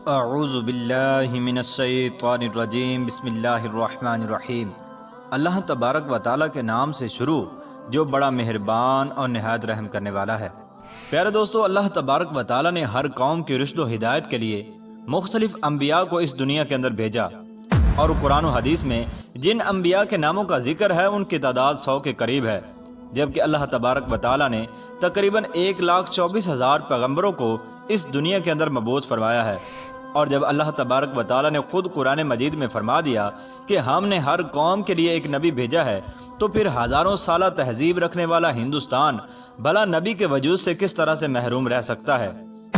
اعوذ باللہ من الشیطان الرجیم بسم اللہ الرحمن الرحیم۔ اللہ تبارک و تعالیٰ کے نام سے شروع جو بڑا مہربان اور نہایت رحم کرنے والا ہے۔ پیارے دوستو، اللہ تبارک و تعالیٰ نے ہر قوم کی رشد و ہدایت کے لیے مختلف انبیاء کو اس دنیا کے اندر بھیجا، اور قرآن و حدیث میں جن انبیاء کے ناموں کا ذکر ہے ان کی تعداد 100 کے قریب ہے، جبکہ اللہ تبارک و تعالیٰ نے تقریباً 1,24,000 پیغمبروں کو اس دنیا کے اندر مبعوث فرمایا ہے۔ اور جب اللہ تبارک و تعالیٰ نے خود قرآن مجید میں فرما دیا کہ ہم نے ہر قوم کے لیے ایک نبی بھیجا ہے، تو پھر ہزاروں سالہ تہذیب رکھنے والا ہندوستان بھلا نبی کے وجود سے کس طرح سے محروم رہ سکتا ہے،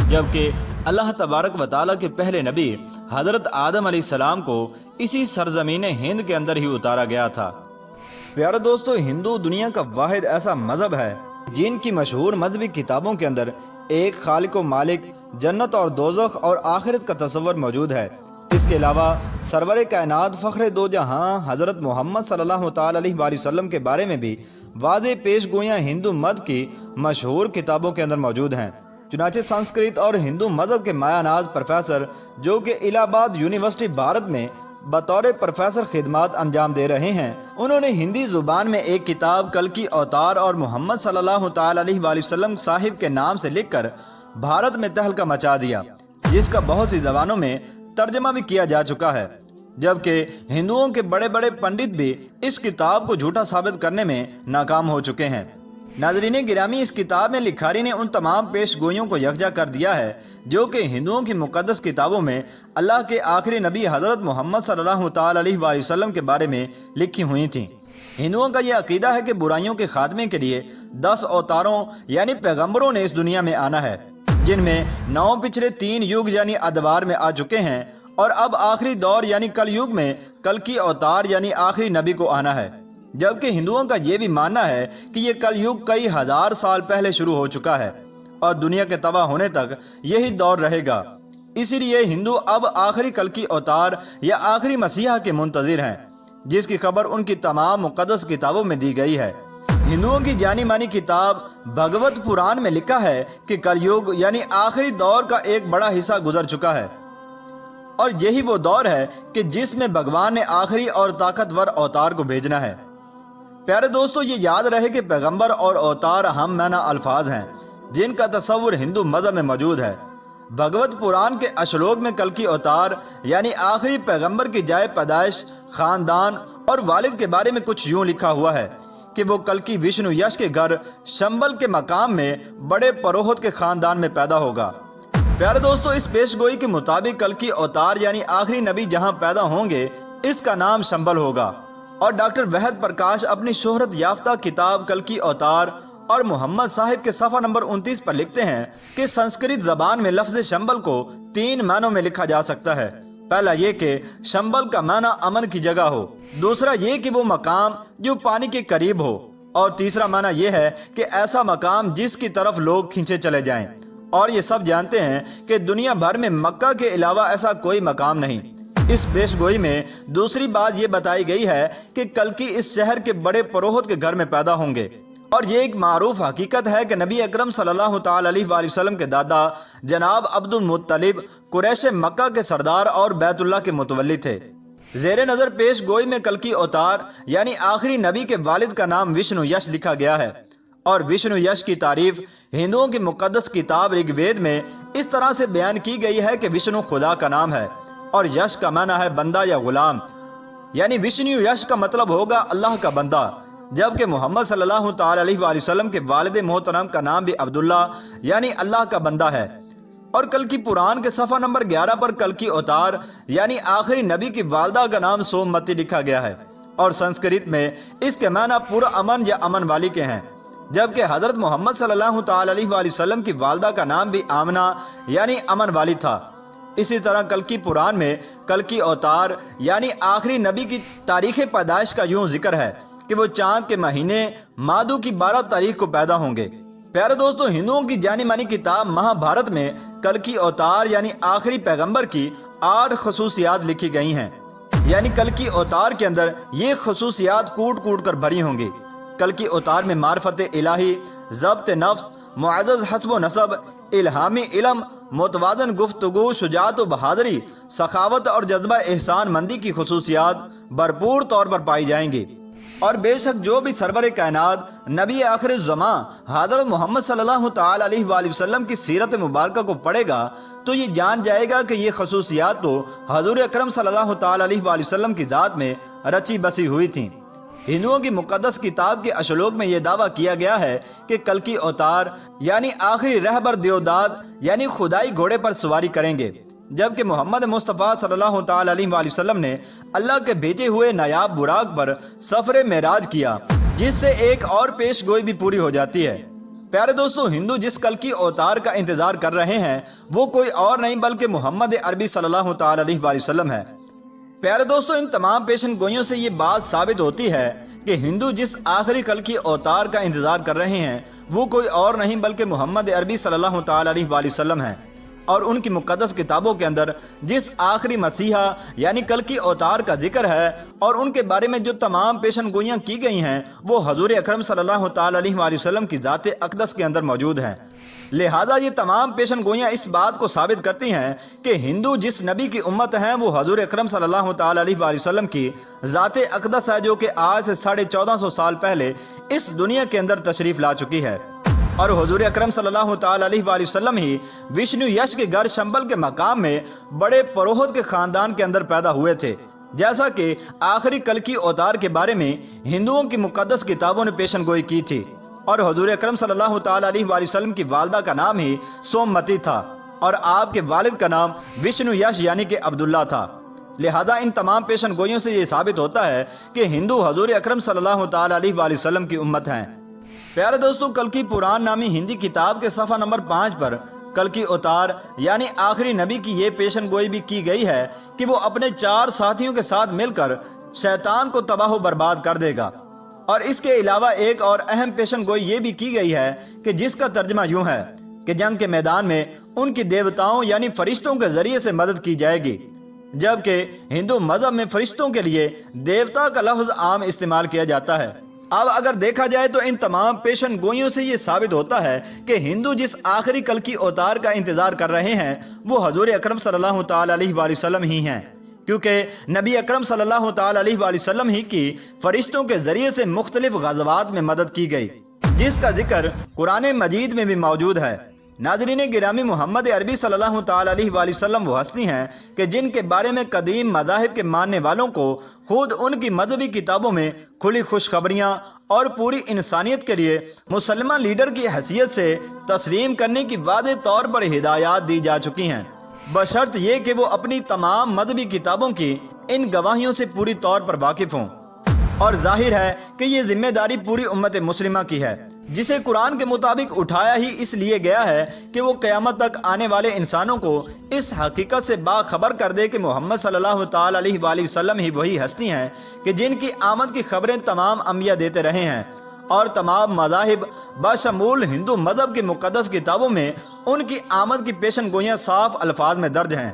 جبکہ اللہ تبارک و تعالیٰ کے پہلے نبی حضرت آدم علیہ السلام کو اسی سرزمین ہند کے اندر ہی اتارا گیا تھا۔ پیارے دوستو، ہندو دنیا کا واحد ایسا مذہب ہے جن کی مشہور مذہبی کتابوں کے اندر ایک خالق و مالک، جنت اور دوزخ اور آخرت کا تصور موجود ہے۔ اس کے علاوہ سرور کائنات فخر دو جہاں حضرت محمد صلی اللہ تعالی علیہ وآلہ وسلم کے بارے میں بھی واضح پیش گوئیاں ہندو مت کی مشہور کتابوں کے اندر موجود ہیں۔ چنانچہ سنسکرت اور ہندو مذہب کے مایا ناز پروفیسر، جو کہ الہ آباد یونیورسٹی بھارت میں بطور پروفیسر خدمات انجام دے رہے ہیں، انہوں نے ہندی زبان میں ایک کتاب کلکی اوتار اور محمد صلی اللہ تعالی علیہ وآلہ وسلم صاحب کے نام سے لکھ کر بھارت میں تہلکہ مچا دیا، جس کا بہت سی زبانوں میں ترجمہ بھی کیا جا چکا ہے، جبکہ ہندوؤں کے بڑے بڑے پنڈت بھی اس کتاب کو جھوٹا ثابت کرنے میں ناکام ہو چکے ہیں۔ ناظرین گرامی، اس کتاب میں لکھاری نے ان تمام پیش گوئیوں کو یکجا کر دیا ہے جو کہ ہندوؤں کی مقدس کتابوں میں اللہ کے آخری نبی حضرت محمد صلی اللہ تعالی علیہ وآلہ وسلم کے بارے میں لکھی ہوئی تھیں۔ ہندوؤں کا یہ عقیدہ ہے کہ برائیوں کے خاتمے کے لیے 10 اوتاروں یعنی پیغمبروں نے اس دنیا میں آنا ہے، جن میں 9 پچھلے 3 یوگ یعنی ادوار میں آ چکے ہیں، اور اب آخری دور یعنی کل یوگ میں کلکی اوتار یعنی آخری نبی کو آنا ہے، جبکہ ہندوؤں کا یہ بھی ماننا ہے کہ یہ کل یوگ کئی ہزار سال پہلے شروع ہو چکا ہے اور دنیا کے تباہ ہونے تک یہی دور رہے گا۔ اسی لیے ہندو اب آخری کلکی اوتار یا آخری مسیحا کے منتظر ہیں، جس کی خبر ان کی تمام مقدس کتابوں میں دی گئی ہے۔ ہندوؤں کی جانی مانی کتاب بھگوت پران میں لکھا ہے کہ کل یوگ یعنی آخری دور کا ایک بڑا حصہ گزر چکا ہے، اور یہی وہ دور ہے کہ جس میں بھگوان نے آخری اور طاقتور اوتار کو بھیجنا ہے۔ پیارے دوستو، یہ یاد رہے کہ پیغمبر اور اوتار ہم معنی الفاظ ہیں جن کا تصور ہندو مذہب میں موجود ہے۔ بھگوت پران کے اشلوک میں کلکی اوتار یعنی آخری پیغمبر کی جائے پیدائش، خاندان اور والد کے بارے میں کچھ یوں لکھا ہوا ہے کہ وہ کلکی وشنو یش کے گھر شمبل کے مقام میں بڑے پروہت کے خاندان میں پیدا ہوگا۔ پیارے دوستو، اس پیش گوئی کے مطابق کلکی اوتار یعنی آخری نبی جہاں پیدا ہوں گے اس کا نام شمبل ہوگا، اور ڈاکٹر وحد پرکاش اپنی شہرت یافتہ کتاب کلکی اوتار اور محمد صاحب کے صفحہ نمبر 29 پر لکھتے ہیں کہ سنسکرت زبان میں لفظ شمبل کو 3 معنوں میں لکھا جا سکتا ہے۔ پہلا یہ کہ شمبل کا معنی امن کی جگہ ہو، دوسرا یہ کہ وہ مقام جو پانی کے قریب ہو، اور تیسرا معنی یہ ہے کہ ایسا مقام جس کی طرف لوگ کھینچے چلے جائیں، اور یہ سب جانتے ہیں کہ دنیا بھر میں مکہ کے علاوہ ایسا کوئی مقام نہیں۔ اس پیش گوئی میں دوسری بات یہ بتائی گئی ہے کہ کلکی اس شہر کے بڑے پروہت کے گھر میں پیدا ہوں گے، اور یہ ایک معروف حقیقت ہے کہ نبی اکرم صلی اللہ تعالی علیہ وآلہ وسلم کے دادا جناب عبد المطلب قریش مکہ کے سردار اور بیت اللہ کے متولی تھے۔ زیر نظر پیش گوئی میں کلکی اوتار یعنی آخری نبی کے والد کا نام وشنو یش لکھا گیا ہے، اور وشنو یش کی تعریف ہندوؤں کی مقدس کتاب رگ وید میں اس طرح سے بیان کی گئی ہے کہ وشنو خدا کا نام ہے، اور یش کا معنی ہے بندہ یا غلام، یعنی وشنو یش کا مطلب ہوگا اللہ کا بندہ، جبکہ محمد صلی اللہ تعالی علیہ وآلہ وسلم کے والد محترم کا نام بھی عبداللہ یعنی اللہ کا بندہ ہے۔ اور کلکی پران کے صفحہ نمبر 11 پر کلکی اوتار یعنی آخری نبی کی والدہ کا نام سومتی لکھا گیا ہے، اور سنسکرت میں اس کے معنی پورا امن یا امن والی کے ہیں، جبکہ حضرت محمد صلی اللہ تعالی علیہ وآلہ وسلم کی والدہ کا نام بھی آمنہ یعنی امن والی تھا۔ اسی طرح کلکی پران میں کلکی اوتار یعنی آخری نبی کی تاریخ پیدائش کا یوں ذکر ہے کہ وہ چاند کے مہینے مادو کی 12 تاریخ کو پیدا ہوں گے۔ پیارے دوستو، ہندوؤں کی جانی مانی کتاب مہا بھارت میں کلکی اوتار یعنی آخری پیغمبر کی 8 خصوصیات لکھی گئی ہیں، یعنی کلکی اوتار کے اندر یہ خصوصیات کوٹ کوٹ کر بھری ہوں گی۔ کلکی اوتار میں معرفت الہی، ضبط نفس، معزز حسب و نسب، الہامی علم متوازن گفتگو، شجاعت و بہادری، سخاوت اور جذبہ احسان مندی کی خصوصیات بھرپور طور پر پائی جائیں گی۔ اور بے شک جو بھی سرور کائنات نبی آخر الزماں حضرت محمد صلی اللہ تعالی علیہ وآلہ وسلم کی سیرت مبارکہ کو پڑھے گا تو یہ جان جائے گا کہ یہ خصوصیات تو حضور اکرم صلی اللہ تعالی علیہ وآلہ وسلم کی ذات میں رچی بسی ہوئی تھیں۔ ہندوؤں کی مقدس کتاب کے اشلوک میں یہ دعویٰ کیا گیا ہے کہ کلکی اوتار یعنی آخری رہبر دیوداد یعنی خدائی گھوڑے پر سواری کریں گے، جبکہ محمد مصطفیٰ صلی اللہ تعالی علیہ وآلہ وسلم نے اللہ کے بھیجے ہوئے نایاب براق پر سفر معراج کیا، جس سے ایک اور پیش گوئی بھی پوری ہو جاتی ہے۔ پیارے دوستو، ہندو جس کلکی اوتار کا انتظار کر رہے ہیں وہ کوئی اور نہیں بلکہ محمد عربی صلی اللہ تعالی علیہ وآلہ وسلم ہے۔ پیارے دوستو، ان تمام پیشن گوئیوں سے یہ بات ثابت ہوتی ہے کہ ہندو جس آخری کلکی اوتار کا انتظار کر رہے ہیں وہ کوئی اور نہیں بلکہ محمد عربی صلی اللہ تعالی علیہ وآلہ وسلم ہے، اور ان کی مقدس کتابوں کے اندر جس آخری مسیحا یعنی کلکی اوتار کا ذکر ہے اور ان کے بارے میں جو تمام پیشن گوئیاں کی گئی ہیں وہ حضور اکرم صلی اللہ تعالی علیہ وآلہ وسلم کی ذات اقدس کے اندر موجود ہیں۔ لہذا یہ تمام پیشن گوئیاں اس بات کو ثابت کرتی ہیں کہ ہندو جس نبی کی امت ہیں وہ حضور اکرم صلی اللہ تعالی علیہ وآلہ وسلم کی ذات اقدس ہے، جو کہ آج سے 1450 سال پہلے اس دنیا کے اندر تشریف لا چکی ہے۔ اور حضور اکرم صلی اللہ تعالی علیہ وآلہ وسلم ہی وشنو یش کے گھر شمبل کے مقام میں بڑے پروہت کے خاندان کے اندر پیدا ہوئے تھے، جیسا کہ آخری کلکی اوتار کے بارے میں ہندوؤں کی مقدس کتابوں نے پیشن گوئی کی تھی۔ اور حضور اکرم صلی اللہ تعالی علیہ وآلہ وسلم کی والدہ کا نام ہی سومتی تھا اور آپ کے والد کا نام وشنو یش یعنی کہ عبداللہ تھا۔ لہذا ان تمام پیشن گوئیوں سے یہ ثابت ہوتا ہے کہ ہندو حضور اکرم صلی اللہ تعالی علیہ وآلہ وسلم کی امت ہیں۔ پیارے دوستو، کلکی پران نامی ہندی کتاب کے صفحہ نمبر 5 پر کلکی اوتار یعنی آخری نبی کی یہ پیشن گوئی بھی کی گئی ہے کہ وہ اپنے 4 ساتھیوں کے ساتھ مل کر شیطان کو تباہ و برباد کر دے گا۔ اور اس کے علاوہ ایک اور اہم پیشن گوئی یہ بھی کی گئی ہے کہ جس کا ترجمہ یوں ہے کہ جنگ کے میدان میں ان کی دیوتاؤں یعنی فرشتوں کے ذریعے سے مدد کی جائے گی، جبکہ ہندو مذہب میں فرشتوں کے لیے دیوتا کا لفظ عام استعمال کیا جاتا ہے۔ اب اگر دیکھا جائے تو ان تمام پیشن گوئیوں سے یہ ثابت ہوتا ہے کہ ہندو جس آخری کلکی اوتار کا انتظار کر رہے ہیں وہ حضور اکرم صلی اللہ تعالی علیہ وآلہ وسلم ہی ہیں، کیونکہ نبی اکرم صلی اللہ تعالی علیہ وآلہ وسلم ہی کی فرشتوں کے ذریعے سے مختلف غزوات میں مدد کی گئی، جس کا ذکر قرآن مجید میں بھی موجود ہے۔ ناظرین گرامی، محمد عربی صلی اللہ تعالی علیہ وآلہ وسلم وہ ہستی ہیں کہ جن کے بارے میں قدیم مذاہب کے ماننے والوں کو خود ان کی مذہبی کتابوں میں کھلی خوشخبریاں اور پوری انسانیت کے لیے مسلمہ لیڈر کی حیثیت سے تسلیم کرنے کی واضح طور پر ہدایات دی جا چکی ہیں، بشرط یہ کہ وہ اپنی تمام مذہبی کتابوں کی ان گواہیوں سے پوری طور پر واقف ہوں۔ اور ظاہر ہے کہ یہ ذمہ داری پوری امت مسلمہ کی ہے، جسے قرآن کے مطابق اٹھایا ہی اس لیے گیا ہے کہ وہ قیامت تک آنے والے انسانوں کو اس حقیقت سے باخبر کر دے کہ محمد صلی اللہ تعالی علیہ وآلہ وسلم ہی وہی ہستی ہیں کہ جن کی آمد کی خبریں تمام انبیاء دیتے رہے ہیں، اور تمام مذاہب بشمول ہندو مذہب کی مقدس کتابوں میں ان کی آمد کی پیشن گوئیاں صاف الفاظ میں درج ہیں۔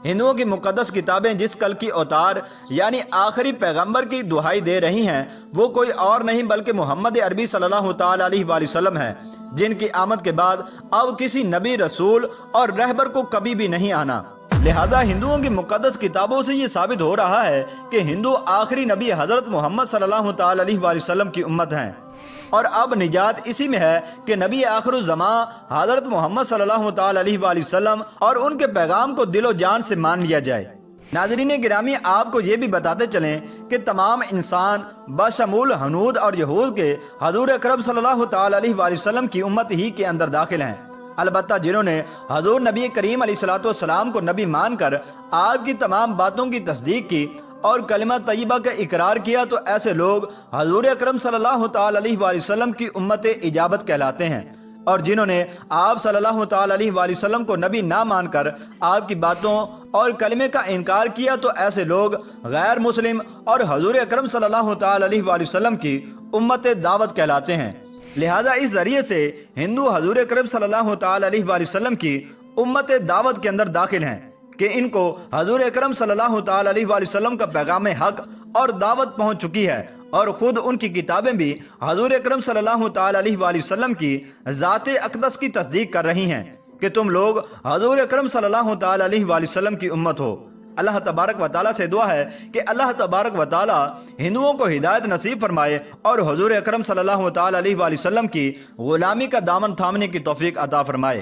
ہندوؤں کی مقدس کتابیں جس کلکی اوتار یعنی آخری پیغمبر کی دہائی دے رہی ہیں وہ کوئی اور نہیں بلکہ محمد عربی صلی اللہ تعالی علیہ وآلہ وسلم ہیں، جن کی آمد کے بعد اب کسی نبی، رسول اور رہبر کو کبھی بھی نہیں آنا۔ لہذا ہندوؤں کی مقدس کتابوں سے یہ ثابت ہو رہا ہے کہ ہندو آخری نبی حضرت محمد صلی اللہ تعالی علیہ وآلہ وسلم کی امت ہیں، اور اب نجات اسی میں ہے کہ نبی آخر الزماں حضرت محمد صلی اللہ تعالی علیہ وآلہ وسلم اور ان کے پیغام کو دل و جان سے مان لیا جائے۔ ناظرین گرامی، آپ کو یہ بھی بتاتے چلیں کہ تمام انسان بشمول ہنود اور یہود کے حضور اکرم صلی اللہ تعالی علیہ وآلہ وسلم کی امت ہی کے اندر داخل ہیں، البتہ جنہوں نے حضور نبی کریم علیہ السلام کو نبی مان کر آپ کی تمام باتوں کی تصدیق کی اور کلمہ طیبہ کا اقرار کیا تو ایسے لوگ حضور اکرم صلی اللہ تعالی علیہ وآلہ وسلم کی امت اجابت کہلاتے ہیں، اور جنہوں نے آپ صلی اللہ تعالی علیہ وآلہ وسلم کو نبی نہ مان کر آپ کی باتوں اور کلمے کا انکار کیا تو ایسے لوگ غیر مسلم اور حضور اکرم صلی اللہ تعالی علیہ وآلہ وسلم کی امت دعوت کہلاتے ہیں۔ لہذا اس ذریعے سے ہندو حضور اکرم صلی اللہ تعالی علیہ وآلہ وسلم کی امت دعوت کے اندر داخل ہیں کہ ان کو حضور اکرم صلی اللہ تعالی علیہ وآلہ وسلم کا پیغام حق اور دعوت پہنچ چکی ہے، اور خود ان کی کتابیں بھی حضور اکرم صلی اللہ تعالی علیہ وآلہ وسلم کی ذات اقدس کی تصدیق کر رہی ہیں کہ تم لوگ حضور اکرم صلی اللہ تعالی علیہ وآلہ وسلم کی امت ہو۔ اللہ تبارک و تعالیٰ سے دعا ہے کہ اللہ تبارک و تعالیٰ ہندوؤں کو ہدایت نصیب فرمائے اور حضور اکرم صلی اللہ تعالی علیہ وآلہ وسلم کی غلامی کا دامن تھامنے کی توفیق عطا فرمائے۔